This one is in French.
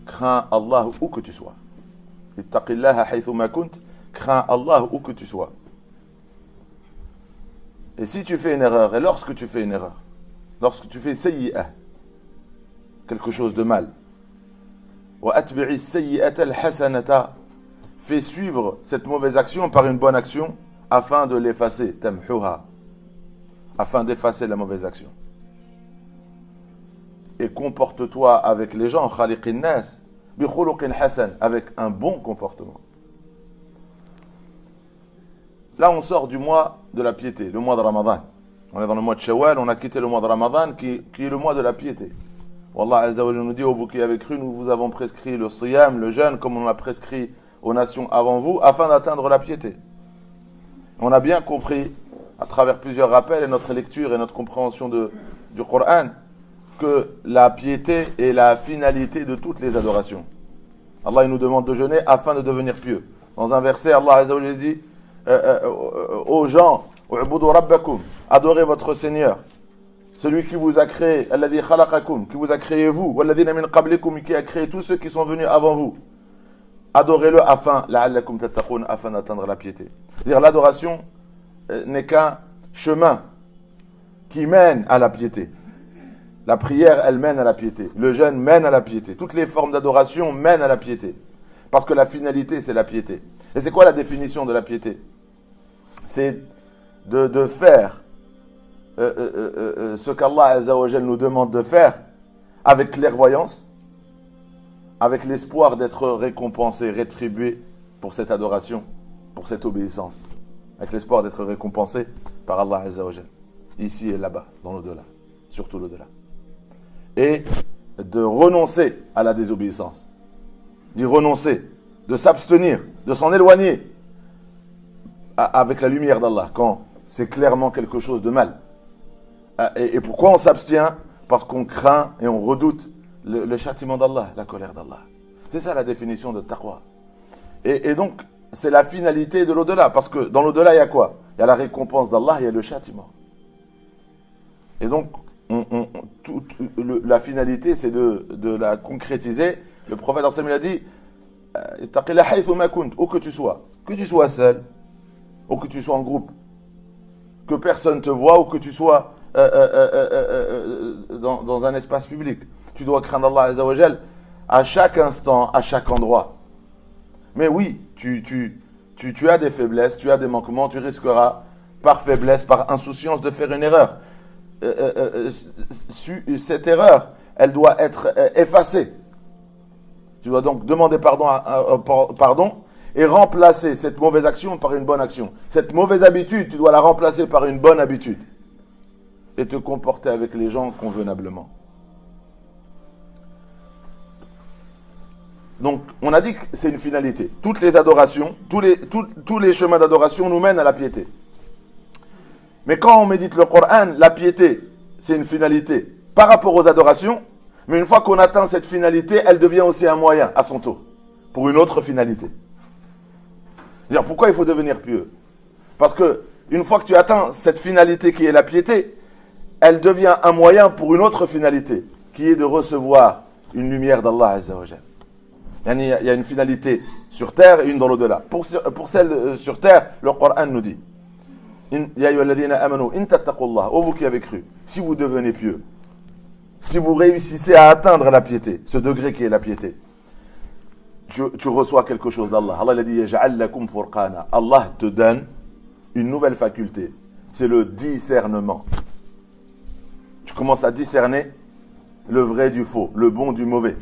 Crains Allah où que tu sois. Ittaqillaha haythuma kunt. Crains Allah où que tu sois. Et si tu fais une erreur, et lorsque tu fais une erreur, lorsque tu fais sayyi'ah, quelque chose de mal, wa atbi'i sayyi'ata al-hasanata, fais suivre cette mauvaise action par une bonne action afin de l'effacer, tamhuha, afin d'effacer la mauvaise action. Et comporte-toi avec les gens, khaliqin nas, bi khuluqin hasan, avec un bon comportement. Là, on sort du mois de la piété, le mois de Ramadan. On est dans le mois de Shawwal, on a quitté le mois de Ramadan qui est le mois de la piété. Wallah Azza wa Jalla nous dit, ô vous qui avez cru, nous vous avons prescrit le siyam, le jeûne, comme on l'a prescrit aux nations avant vous, afin d'atteindre la piété. On a bien compris, à travers plusieurs rappels et notre lecture et notre compréhension du Coran, que la piété est la finalité de toutes les adorations. Allah il nous demande de jeûner afin de devenir pieux. Dans un verset, Allah Azza wa Jalla dit aux gens, u'budu rabbakum, adorez votre Seigneur, celui qui vous a créé, alladhi khalaqakum, qui vous a créé vous, walladhina min qablikum, qui a créé tous ceux qui sont venus avant vous. Adorez-le afin, la'allakum tattaqun, afin d'atteindre la piété. C'est-à-dire l'adoration n'est qu'un chemin qui mène à la piété. La prière, elle mène à la piété. Le jeûne mène à la piété. Toutes les formes d'adoration mènent à la piété. Parce que la finalité, c'est la piété. Et c'est quoi la définition de la piété? C'est de faire ce qu'Allah Azza wa Jalla nous demande de faire avec clairvoyance, avec l'espoir d'être récompensé, rétribué pour cette adoration, pour cette obéissance. Avec l'espoir d'être récompensé par Allah Azza wa Jalla. Ici et là-bas, dans l'au-delà. Surtout l'au-delà. Et de renoncer à la désobéissance. D'y renoncer, de s'abstenir, de s'en éloigner avec la lumière d'Allah, quand c'est clairement quelque chose de mal. Et pourquoi on s'abstient? Parce qu'on craint et on redoute le châtiment d'Allah, la colère d'Allah. C'est ça la définition de taqwa. Et donc, c'est la finalité de l'au-delà, parce que dans l'au-delà, il y a quoi? Il y a la récompense d'Allah, il y a le châtiment. Et donc, la finalité, c'est de la concrétiser. Le prophète a dit, où que tu sois seul, ou que tu sois en groupe, que personne te voit, ou que tu sois dans un espace public, tu dois craindre Allah Azza wa Jal à chaque instant, à chaque endroit. Mais oui, tu as des faiblesses, tu as des manquements, tu risqueras par faiblesse, par insouciance de faire une erreur. Cette erreur, elle doit être effacée. Tu dois donc demander pardon et remplacer cette mauvaise action par une bonne action. Cette mauvaise habitude, tu dois la remplacer par une bonne habitude. Et te comporter avec les gens convenablement. Donc, on a dit que c'est une finalité. Toutes les adorations, tous les chemins d'adoration nous mènent à la piété. Mais quand on médite le Coran, la piété, c'est une finalité par rapport aux adorations. Mais une fois qu'on atteint cette finalité, elle devient aussi un moyen, à son tour, pour une autre finalité. C'est-à-dire, pourquoi il faut devenir pieux? Parce que, une fois que tu atteins cette finalité qui est la piété, elle devient un moyen pour une autre finalité, qui est de recevoir une lumière d'Allah Azza wa Jalla. Il y a une finalité sur terre et une dans l'au-delà. Pour celle sur terre, le Coran nous dit, Ya ayyuhalladhina amanu, in tattaqullah, ô vous qui avez cru, si vous devenez pieux, si vous réussissez à atteindre la piété, ce degré qui est la piété, tu reçois quelque chose d'Allah. Allah a dit, yaj'al lakum furqana. Allah te donne une nouvelle faculté. C'est le discernement. Tu commences à discerner le vrai du faux, le bon du mauvais.